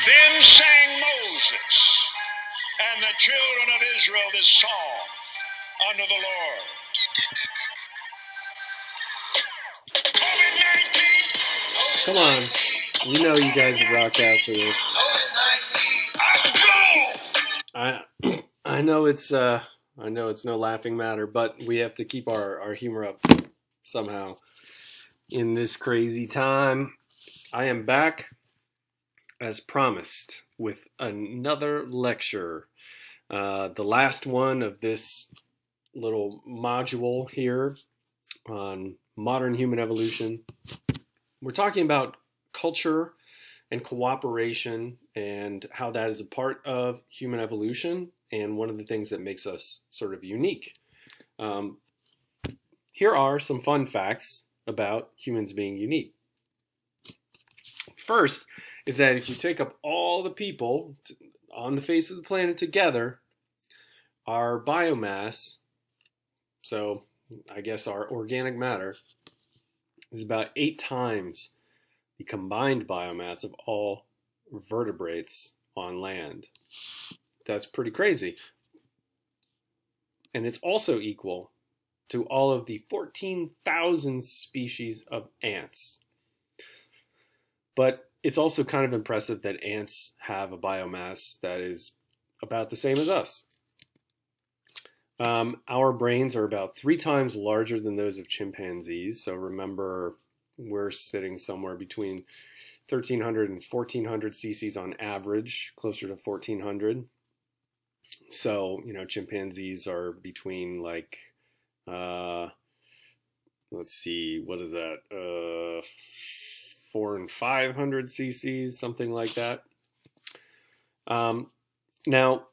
Then sang Moses and the children of Israel this song unto the Lord. COVID-19. Come on. You know you guys rock out to this. I know it's no laughing matter, but we have to keep our humor up somehow in this crazy time. I am back as promised with another lecture, the last one of this little module here on modern human evolution. We're talking about culture and cooperation and how that is a part of human evolution and one of the things that makes us sort of unique. Here are some fun facts about humans being unique. First is that if you take up all the people on the face of the planet together, our biomass, so I guess our organic matter, is about 8 times the combined biomass of all vertebrates on land. That's pretty crazy. And it's also equal to all of the 14,000 species of ants. But it's also kind of impressive that ants have a biomass that is about the same as us. Our brains are about 3 times larger than those of chimpanzees. So remember, we're sitting somewhere between 1,300 and 1,400 cc's on average, closer to 1,400. So, chimpanzees are between like, let's see, what is that? 400 and 500 cc's, something like that. Now,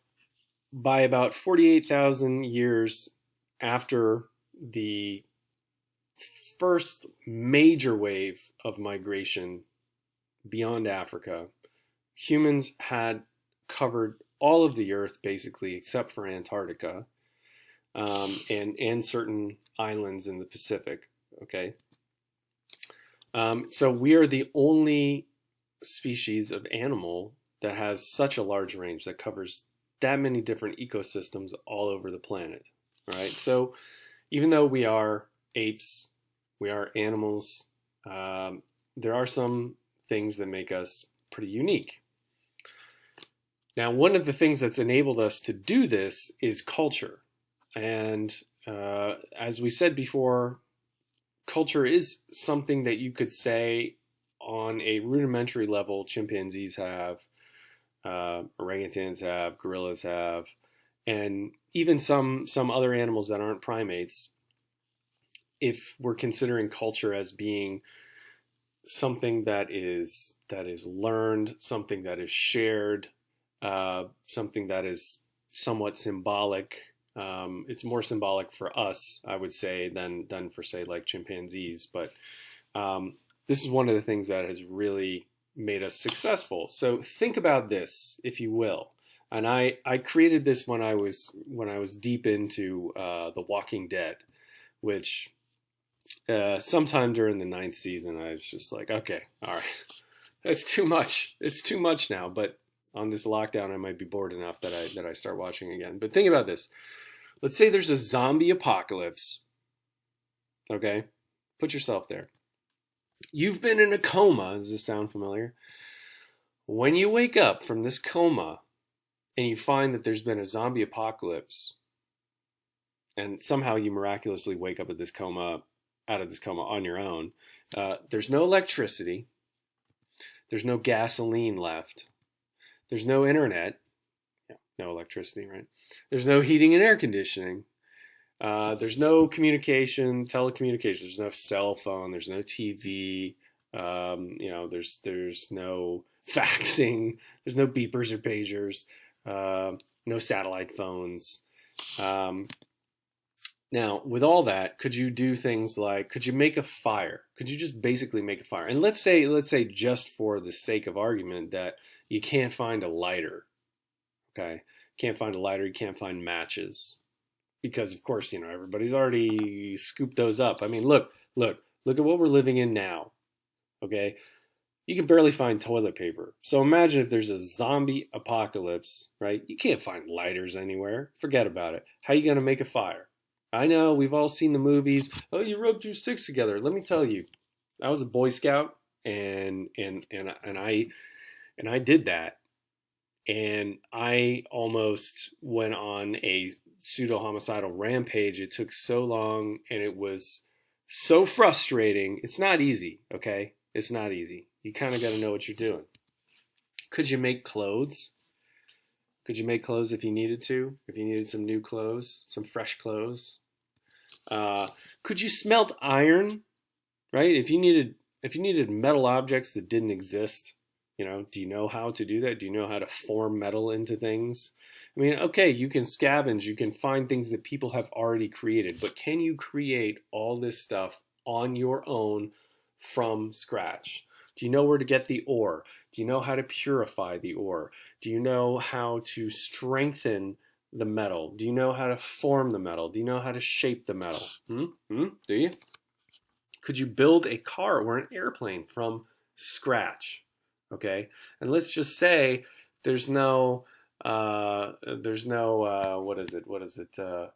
by about 48,000 years after the first major wave of migration beyond Africa, humans had covered all of the earth basically except for Antarctica and certain islands in the Pacific. Okay, so we are the only species of animal that has such a large range that covers that many different ecosystems all over the planet. Right? So even though we are apes, we are animals, there are some things that make us pretty unique. Now, one of the things that's enabled us to do this is culture. And as we said before, culture is something that you could say on a rudimentary level chimpanzees have, orangutans have, gorillas have, and even some other animals that aren't primates, if we're considering culture as being something that is learned, something that is shared, something that is somewhat symbolic. It's more symbolic for us, I would say, than for, say, like chimpanzees. But this is one of the things that has really made us successful. So think about this, if you will. And I created this when I was deep into The Walking Dead, which sometime during the 9th season, I was just like, okay, all right, that's too much. It's too much now. But on this lockdown, I might be bored enough that I start watching again. But think about this. Let's say there's a zombie apocalypse. Okay? Put yourself there. You've been in a coma. Does this sound familiar? When you wake up from this coma and you find that there's been a zombie apocalypse, and somehow you miraculously wake up out of this coma on your own, there's no electricity. There's no gasoline left. There's no internet. Yeah, no electricity, right? There's no heating and air conditioning. There's no telecommunication. There's no cell phone. There's no TV. There's no faxing. There's no beepers or pagers. No satellite phones. Now, with all that, could you do things like, could you make a fire? Could you just basically make a fire? And let's say just for the sake of argument that you can't find a lighter, okay? Can't find a lighter, you can't find matches. Because, of course, everybody's already scooped those up. I mean, look at what we're living in now, okay? You can barely find toilet paper. So imagine if there's a zombie apocalypse, right? You can't find lighters anywhere. Forget about it. How are you going to make a fire? I know, we've all seen the movies. Oh, you rubbed your sticks together. Let me tell you, I was a Boy Scout, and I did that, and I almost went on a pseudo homicidal rampage. It took so long, and it was so frustrating. It's not easy, okay? It's not easy. You kind of got to know what you're doing. Could you make clothes? Could you make clothes if you needed to? If you needed some new clothes, some fresh clothes? Could you smelt iron? Right? If you needed metal objects that didn't exist, do you know how to do that? Do you know how to form metal into things? I mean, okay, you can scavenge, you can find things that people have already created, but can you create all this stuff on your own from scratch? Do you know where to get the ore? Do you know how to purify the ore? Do you know how to strengthen the metal? Do you know how to form the metal? Do you know how to shape the metal? Do you? Could you build a car or an airplane from scratch? Okay, and let's just say there's no what is it? The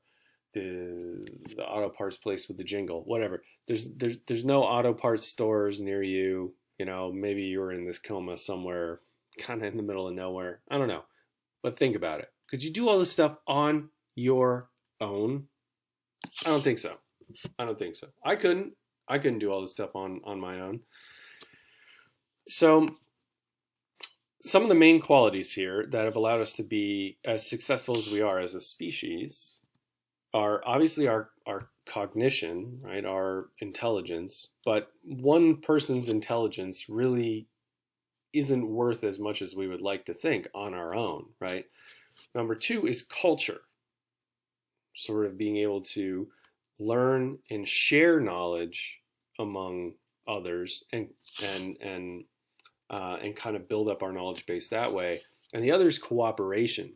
auto parts place with the jingle, whatever. There's no auto parts stores near you. Maybe you're in this coma somewhere, kind of in the middle of nowhere. I don't know, but think about it. Could you do all this stuff on your own? I don't think so. I couldn't do all this stuff on my own. So some of the main qualities here that have allowed us to be as successful as we are as a species are obviously our cognition, right? Our intelligence, but one person's intelligence really isn't worth as much as we would like to think on our own, right? Number two is culture, sort of being able to learn and share knowledge among others and kind of build up our knowledge base that way. And the other is cooperation,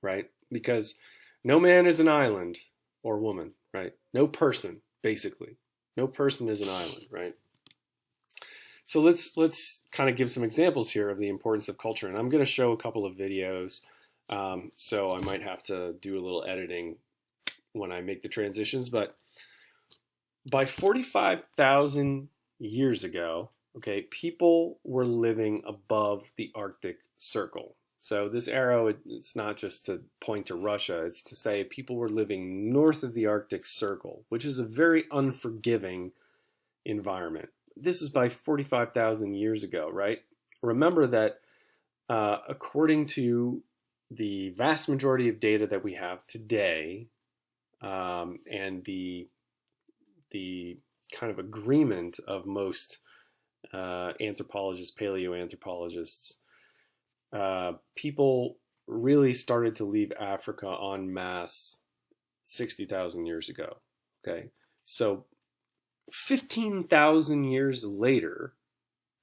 right? Because no man is an island or woman, right? No person, basically. No person is an island, right? So let's kind of give some examples here of the importance of culture. And I'm going to show a couple of videos. So I might have to do a little editing when I make the transitions. But by 45,000 years ago, okay, people were living above the Arctic Circle. So this arrow, it's not just to point to Russia, it's to say people were living north of the Arctic Circle, which is a very unforgiving environment. This is by 45,000 years ago, right? Remember that according to the vast majority of data that we have today, and the kind of agreement of most anthropologists, paleoanthropologists, people really started to leave Africa en masse 60,000 years ago. Okay, so 15,000 years later,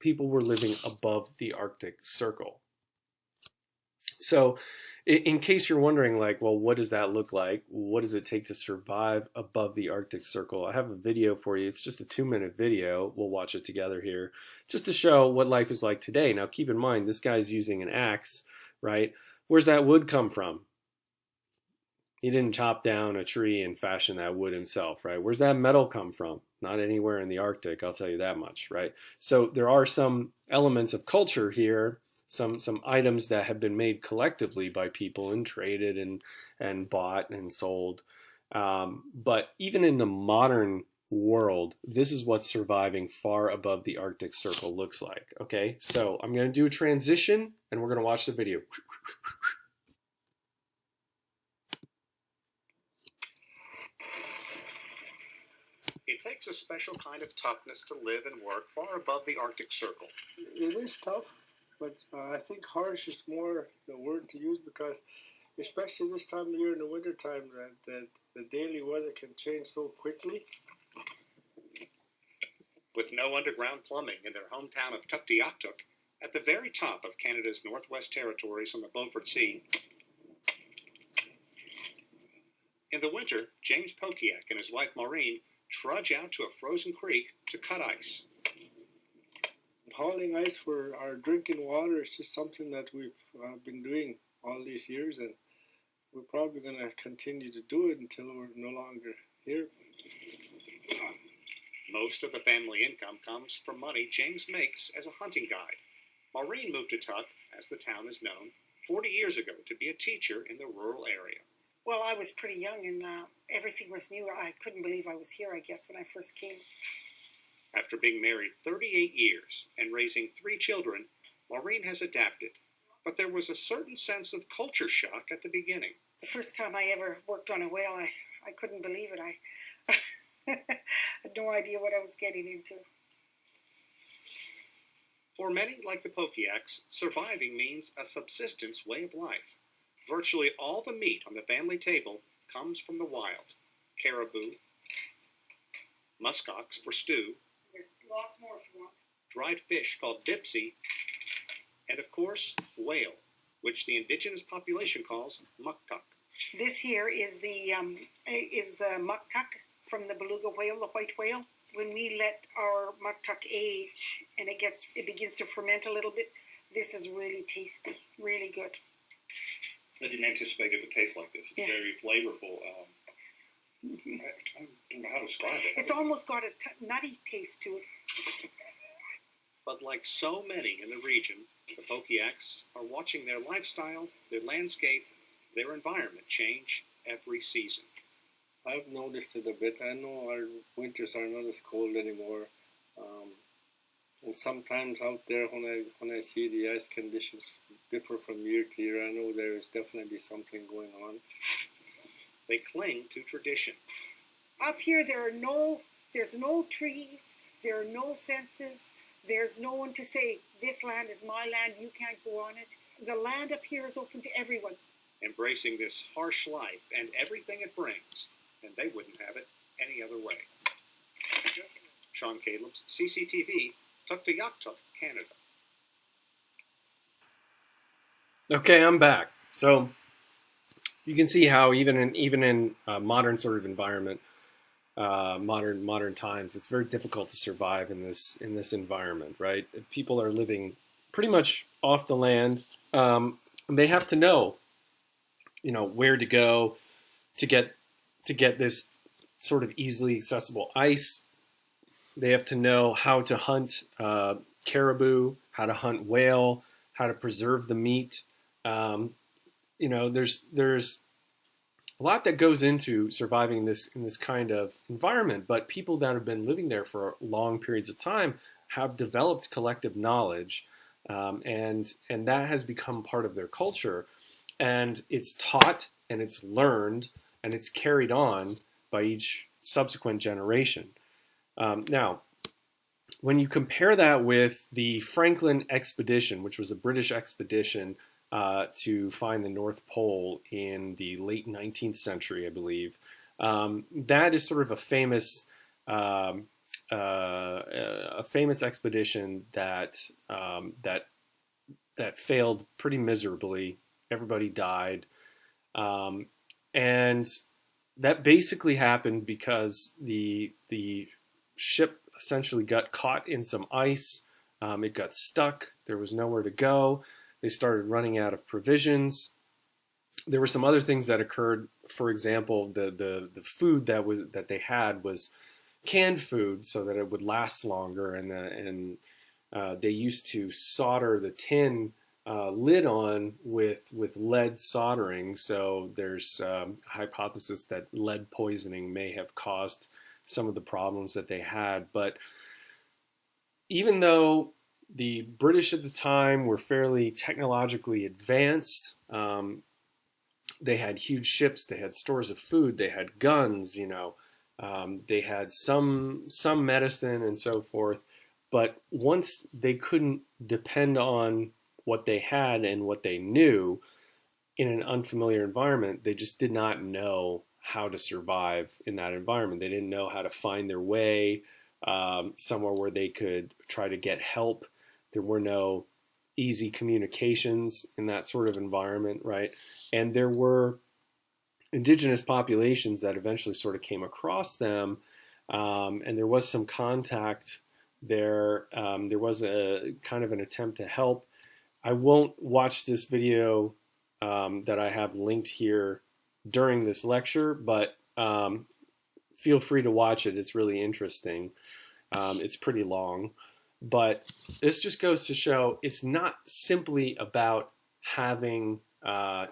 people were living above the Arctic Circle. So in case you're wondering, like, well, what does that look like? What does it take to survive above the Arctic Circle? I have a video for you. It's just a 2-minute video. We'll watch it together here just to show what life is like today. Now, keep in mind, this guy's using an axe, right? Where's that wood come from? He didn't chop down a tree and fashion that wood himself, right? Where's that metal come from? Not anywhere in the Arctic, I'll tell you that much, right? So there are some elements of culture here, some items that have been made collectively by people and traded and bought and sold. But even in the modern world, this is what surviving far above the Arctic Circle looks like, okay? So I'm going to do a transition, and we're going to watch the video. It takes a special kind of toughness to live and work far above the Arctic Circle. It is tough, but I think harsh is more the word to use, because especially this time of year in the wintertime, that the daily weather can change so quickly. With no underground plumbing in their hometown of Tuktoyaktuk, at the very top of Canada's Northwest Territories on the Beaufort Sea. In the winter, James Pokiak and his wife Maureen trudge out to a frozen creek to cut ice. hauling ice for our drinking water is just something that we've been doing all these years, and we're probably going to continue to do it until we're no longer here. Most of the family income comes from money James makes as a hunting guide. Maureen moved to Tuk, as the town is known, 40 years ago to be a teacher in the rural area. Well, I was pretty young and everything was new. I couldn't believe I was here, I guess, when I first came. After being married 38 years and raising 3 children, Maureen has adapted. But there was a certain sense of culture shock at the beginning. The first time I ever worked on a whale, I couldn't believe it. I had no idea what I was getting into. For many, like the Pokiaks, surviving means a subsistence way of life. Virtually all the meat on the family table comes from the wild. Caribou, muskox for stew, There's lots more if you want. dried fish called bipsy, and of course, whale, which the indigenous population calls muktuk. This here is the muktuk from the beluga whale, the white whale. When we let our muktuk age and it begins to ferment a little bit, this is really tasty, really good. I didn't anticipate it would taste like this. It's very flavorful. I don't know how to describe it. It's almost got a nutty taste to it. But like so many in the region, the Pokiaks are watching their lifestyle, their landscape, their environment change every season. I've noticed it a bit. I know our winters are not as cold anymore. And sometimes out there when I see the ice conditions differ from year to year, I know there is definitely something going on. They cling to tradition. Up here, there's no trees, there are no fences, there's no one to say, this land is my land, you can't go on it. The land up here is open to everyone. Embracing this harsh life and everything it brings, and they wouldn't have it any other way. Sean Caleb's CCTV, Tuktoyaktuk, Canada. Okay, I'm back. So you can see how even in modern sort of environment, modern times, it's very difficult to survive in this environment, right? People are living pretty much off the land. They have to know, where to go to get this sort of easily accessible ice. They have to know how to hunt caribou, how to hunt whale, how to preserve the meat. There's a lot that goes into surviving in this kind of environment, but people that have been living there for long periods of time have developed collective knowledge, and that has become part of their culture, and it's taught and it's learned and it's carried on by each subsequent generation. Now, when you compare that with the Franklin expedition, which was a British expedition to find the North Pole in the late 19th century, I believe, that is sort of a famous expedition that failed pretty miserably. Everybody died, and that basically happened because the ship essentially got caught in some ice. It got stuck. There was nowhere to go. They started running out of provisions. There were some other things that occurred. For example, the food that they had was canned food so that it would last longer, and they used to solder the tin lid on with lead soldering. So there's a hypothesis that lead poisoning may have caused some of the problems that they had. But even though the British at the time were fairly technologically advanced, they had huge ships, they had stores of food, they had guns, they had some medicine and so forth. But once they couldn't depend on what they had and what they knew in an unfamiliar environment, they just did not know how to survive in that environment. They didn't know how to find their way somewhere where they could try to get help. There were no easy communications in that sort of environment, right? And there were indigenous populations that eventually sort of came across them, and there was some contact There was a kind of an attempt to help. I won't watch this video that I have linked here during this lecture, but feel free to watch it. It's really interesting. It's pretty long, but this just goes to show it's not simply about having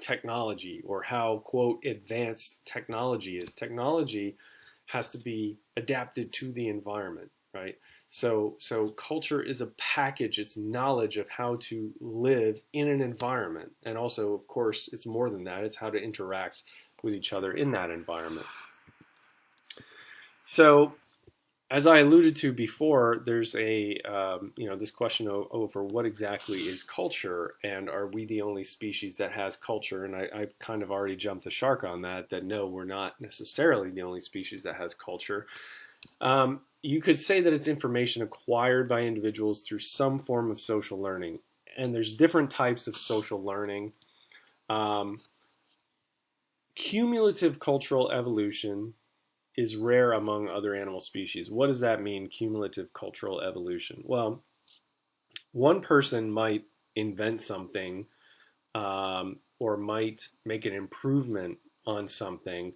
technology or how, quote, advanced technology is. Technology has to be adapted to the environment, right? So culture is a package. It's knowledge of how to live in an environment. And also, of course, it's more than that. It's how to interact with each other in that environment. So, as I alluded to before, there's a this question over what exactly is culture, and are we the only species that has culture? And I've kind of already jumped the shark on that. That no, we're not necessarily the only species that has culture. You could say that it's information acquired by individuals through some form of social learning, and there's different types of social learning. Cumulative cultural evolution is rare among other animal species. What does that mean, cumulative cultural evolution? Well, one person might invent something or might make an improvement on something,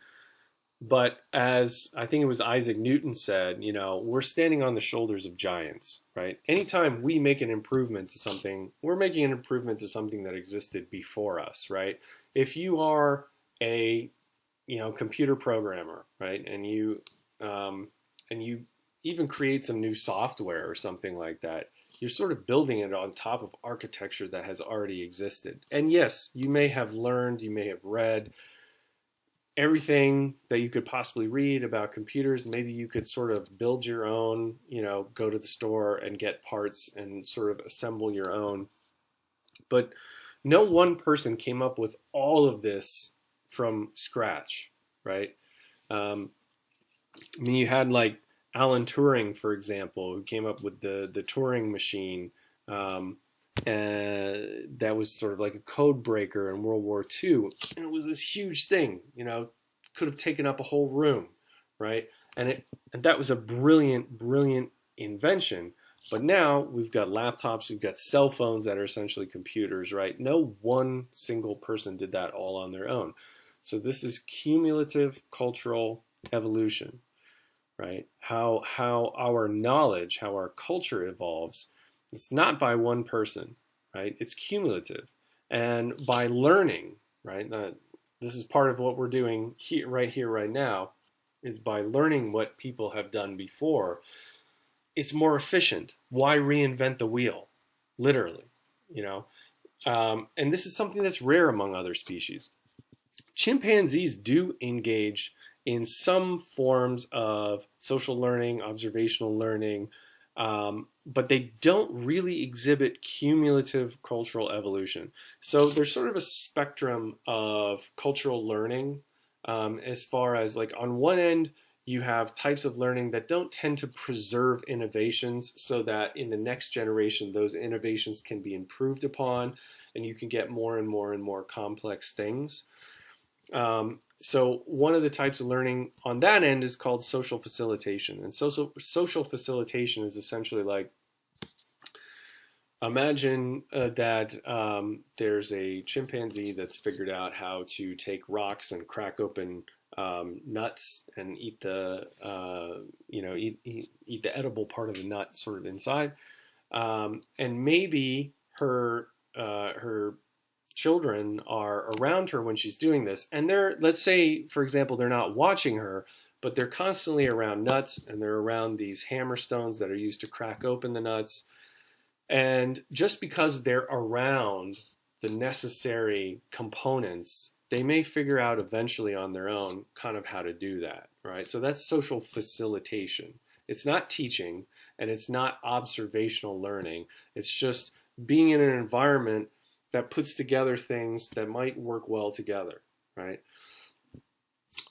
but as I think it was Isaac Newton said, we're standing on the shoulders of giants, right? Anytime we make an improvement to something, we're making an improvement to something that existed before us, right? If you are a computer programmer, right? And you even create some new software or something like that. You're sort of building it on top of architecture that has already existed. And yes, you may have learned, you may have read everything that you could possibly read about computers. Maybe you could sort of build your own, go to the store and get parts and sort of assemble your own. But no one person came up with all of this from scratch, right? You had like Alan Turing, for example, who came up with the Turing machine, and that was sort of like a code breaker in World War II, and it was this huge thing, could have taken up a whole room, right? And that was a brilliant invention. But now we've got laptops, we've got cell phones that are essentially computers, right? No one single person did that all on their own. So this is cumulative cultural evolution, right? How our knowledge, how our culture evolves, it's not by one person, right? It's cumulative. And by learning, right? This is part of what we're doing here, right now, is by learning what people have done before. It's more efficient. Why reinvent the wheel? Literally, and this is something that's rare among other species. Chimpanzees do engage in some forms of social learning, observational learning, but they don't really exhibit cumulative cultural evolution. So there's sort of a spectrum of cultural learning as far as, like, on one end, you have types of learning that don't tend to preserve innovations so that in the next generation, those innovations can be improved upon and you can get more and more and more complex things. So one of the types of learning on that end is called social facilitation. And social facilitation is essentially like, imagine that there's a chimpanzee that's figured out how to take rocks and crack open nuts and eat the eat the edible part of the nut sort of inside, and maybe her children are around her when she's doing this, and let's say, for example, they're not watching her, but they're constantly around nuts and they're around these hammer stones that are used to crack open the nuts. And just because they're around the necessary components, they may figure out eventually on their own kind of how to do that, right? So that's social facilitation. It's not teaching and it's not observational learning. It's just being in an environment that puts together things that might work well together, right?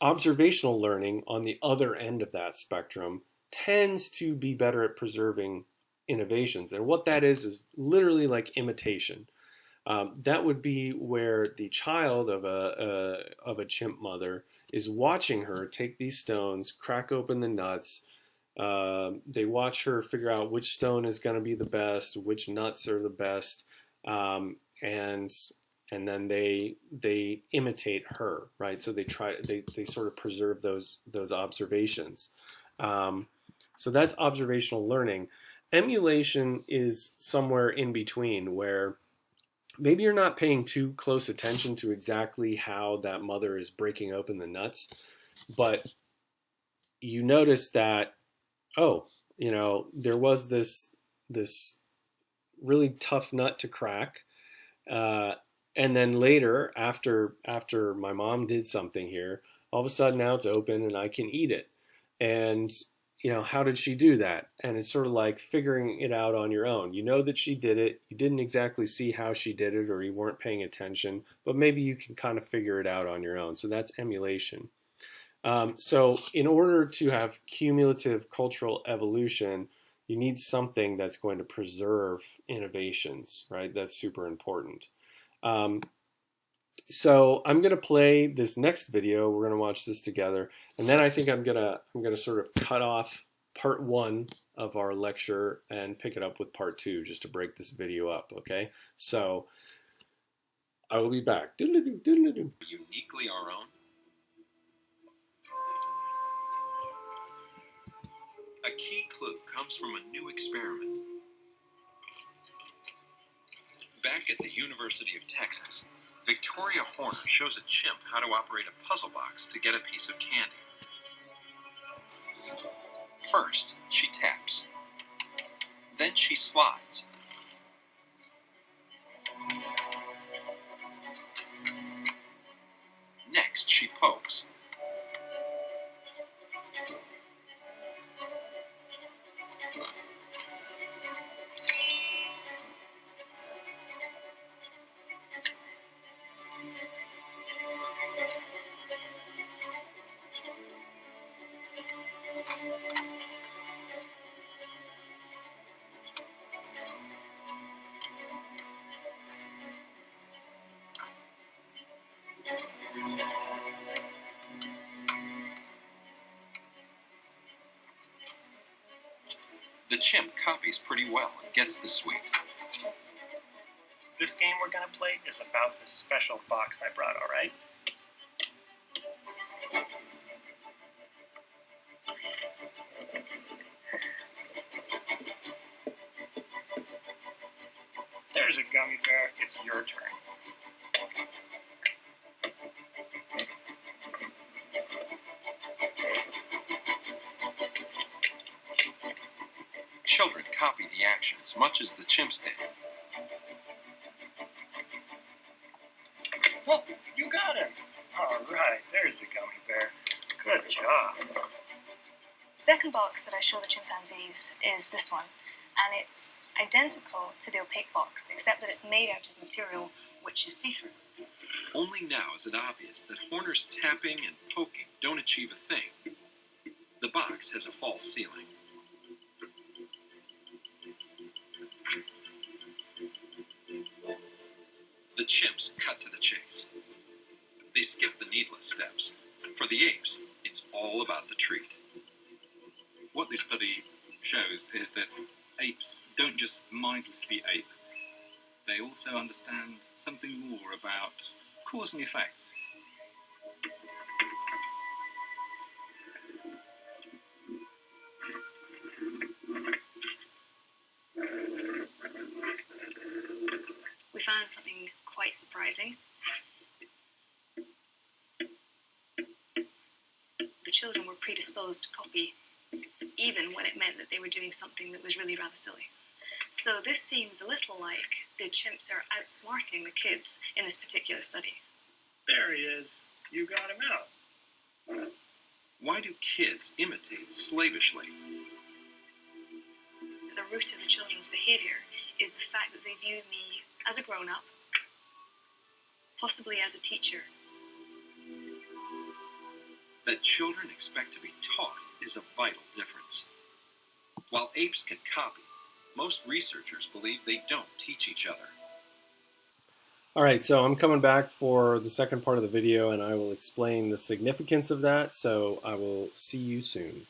Observational learning, on the other end of that spectrum, tends to be better at preserving innovations. And what that is literally like imitation. That would be where the child of a chimp mother is watching her take these stones, crack open the nuts, They watch her figure out which stone is going to be the best, which nuts are the best, and then they imitate her, right? So they sort of preserve those observations. So that's observational learning. Emulation is somewhere in between, where maybe you're not paying too close attention to exactly how that mother is breaking open the nuts, but you notice that, oh, there was this really tough nut to crack, and then later, after my mom did something here, all of a sudden now it's open and I can eat it. And how did she do that? And it's sort of like figuring it out on your own. You know that she did it. You didn't exactly see how she did it, or you weren't paying attention, but maybe you can kind of figure it out on your own. So that's emulation. So in order to have cumulative cultural evolution, you need something that's going to preserve innovations, right? That's super important. So I'm going to play this next video. We're going to watch this together. And then I think I'm going to sort of cut off part 1 of our lecture and pick it up with part 2 just to break this video up, okay? So I will be back. Doodle-doo, doodle-doo. Uniquely our own. A key clue comes from a new experiment. Back at the University of Texas, Victoria Horner shows a chimp how to operate a puzzle box to get a piece of candy. First, she taps. Then she slides. Next, she pokes. The chimp copies pretty well and gets the sweet. This game we're going to play is about this special box I brought, all right? There's a gummy bear. It's your turn. Children copy the actions much as the chimps did. Whoa, you got him! All right, there's the gummy bear. Good job. The second box that I show the chimpanzees is this one, and it's identical to the opaque box, except that it's made out of material which is see-through. Only now is it obvious that Horner's tapping and poking don't achieve a thing. The box has a false ceiling. The chimps cut to the chase. They skip the needless steps. For the apes, it's all about the treat. What this study shows is that apes don't just mindlessly ape. They also understand something more about cause and effect. We found something quite surprising. The children were predisposed to copy, even when it meant that they were doing something that was really rather silly. So this seems a little like the chimps are outsmarting the kids in this particular study. There he is. You got him out. Why do kids imitate slavishly? The root of the children's behavior is the fact that they view me as a grown-up, possibly as a teacher. That children expect to be taught is a vital difference. While apes can copy, most researchers believe they don't teach each other. All right, so I'm coming back for the second part of the video, and I will explain the significance of that, so I will see you soon.